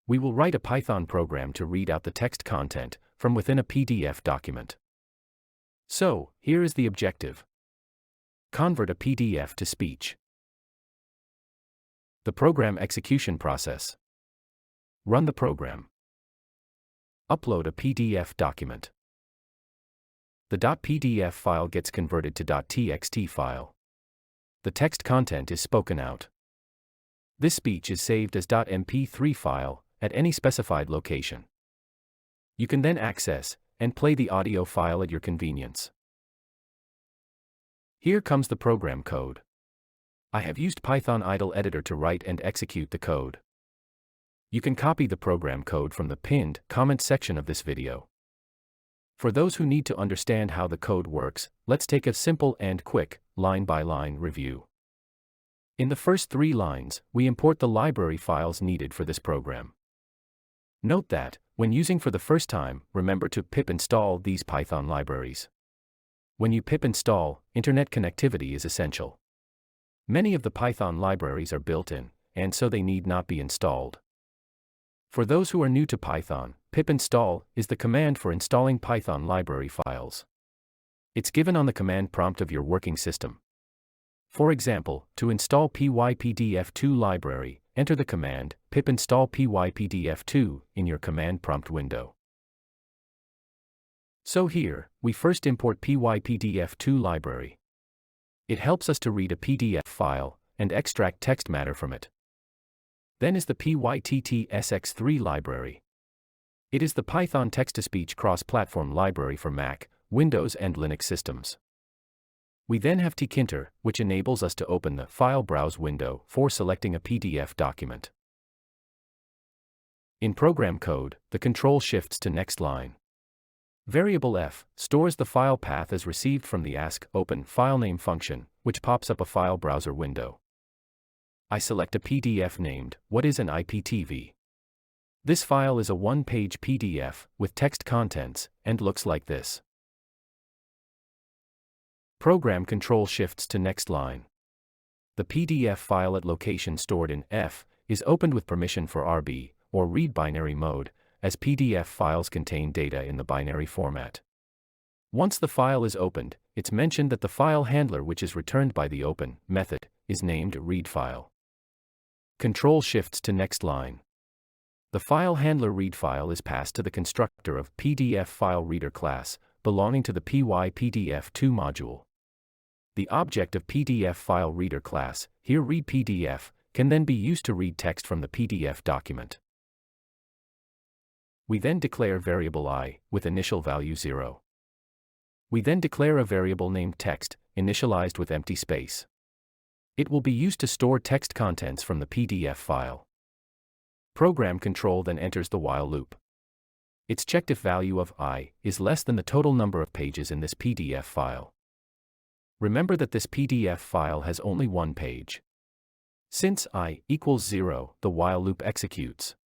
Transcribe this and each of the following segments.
we will write a Python program to read out the text content from within a PDF document. So, here is the objective. Convert a PDF to speech. The program execution process. Run the program. Upload a PDF document. The .pdf file gets converted to .txt file. The text content is spoken out. This speech is saved as .mp3 file at any specified location. You can then access and play the audio file at your convenience. Here comes the program code. I have used Python idle editor to write and execute the code. You can copy the program code from the pinned comment section of this video. For those who need to understand how the code works, let's take a simple and quick line-by-line review. In the first 3 lines, we import the library files needed for this program. Note that, when using for the first time, remember to pip install these Python libraries. When you pip install, internet connectivity is essential. Many of the Python libraries are built-in, and so they need not be installed. For those who are new to Python, pip install is the command for installing Python library files. It's given on the command prompt of your working system. For example, to install pypdf2 library, enter the command pip install pypdf2 in your command prompt window. So here, we first import pypdf2 library. It helps us to read a PDF file and extract text matter from it. Then is the pyttsx3 library. It is the Python text-to-speech cross-platform library for Mac, Windows and Linux systems. We then have tkinter, which enables us to open the File Browse window for selecting a PDF document. In program code, the control shifts to next line. Variable f stores the file path as received from the ask-open filename function, which pops up a file browser window. I select a PDF named what is an IPTV. This file is a 1-page PDF with text contents and looks like this. Program control shifts to next line. The PDF file at location stored in F is opened with permission for RB or read binary mode, as PDF files contain data in the binary format. Once the file is opened, it's mentioned that the file handler which is returned by the open method is named readFile. Control shifts to next line. The file handler readFile is passed to the constructor of PDF file reader class, belonging to the pypdf2 module. The object of PDF file reader class, here readPDF, can then be used to read text from the PDF document. We then declare variable I with initial value 0. We then declare a variable named text, initialized with empty space. It will be used to store text contents from the PDF file. Program control then enters the while loop. It's checked if value of I is less than the total number of pages in this PDF file. Remember that this PDF file has only 1 page. Since I equals 0, the while loop executes.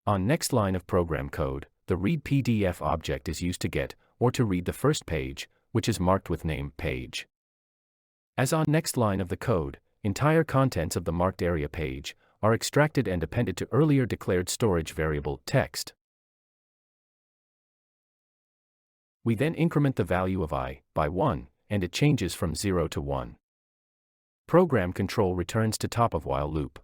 On next line of program code, the readPDF object is used to get or to read the first page, which is marked with name page. As on next line of the code, entire contents of the marked area page are extracted and appended to earlier declared storage variable text. We then increment the value of I by 1, and it changes from 0 to 1. Program control returns to top of while loop.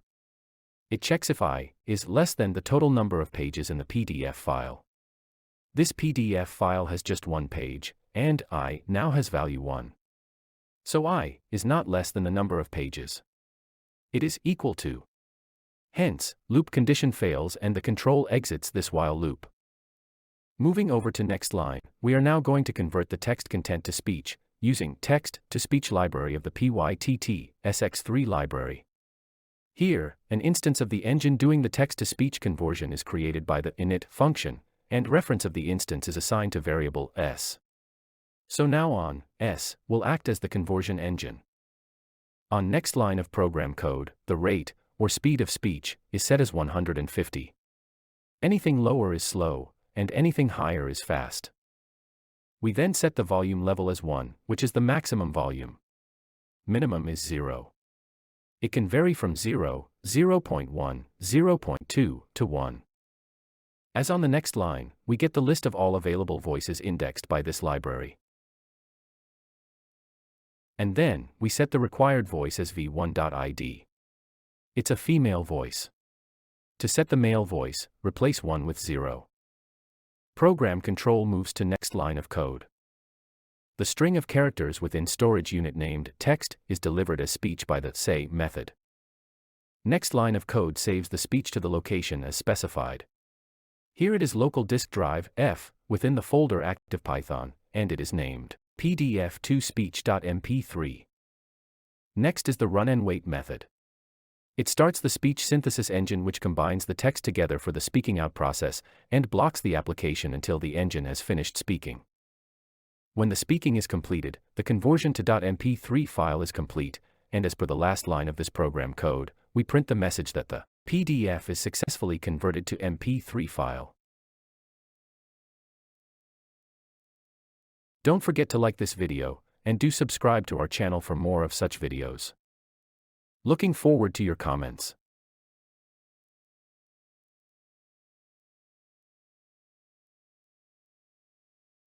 It checks if I is less than the total number of pages in the PDF file. This PDF file has just 1 page, and I now has value 1. So I is not less than the number of pages. It is equal to. Hence, loop condition fails and the control exits this while loop. Moving over to next line, we are now going to convert the text content to speech, using text-to-speech library of the pyttsx3 library. Here, an instance of the engine doing the text-to-speech conversion is created by the init function, and reference of the instance is assigned to variable s. So now on, s will act as the conversion engine. On next line of program code, the rate, or speed of speech, is set as 150. Anything lower is slow, and anything higher is fast. We then set the volume level as 1, which is the maximum volume. Minimum is 0. It can vary from 0, 0.1, 0.2 to 1. As on the next line, we get the list of all available voices indexed by this library. And then, we set the required voice as v1.id. It's a female voice. To set the male voice, replace 1 with 0. Program control moves to next line of code. The string of characters within storage unit named text is delivered as speech by the say method. Next line of code saves the speech to the location as specified. Here it is local disk drive F within the folder ActivePython, and it is named pdf2speech.mp3. Next is the run and wait method. It starts the speech synthesis engine, which combines the text together for the speaking out process, and blocks the application until the engine has finished speaking. When the speaking is completed, the conversion to .mp3 file is complete, and as per the last line of this program code, we print the message that the PDF is successfully converted to mp3 file. Don't forget to like this video, and do subscribe to our channel for more of such videos. Looking forward to your comments.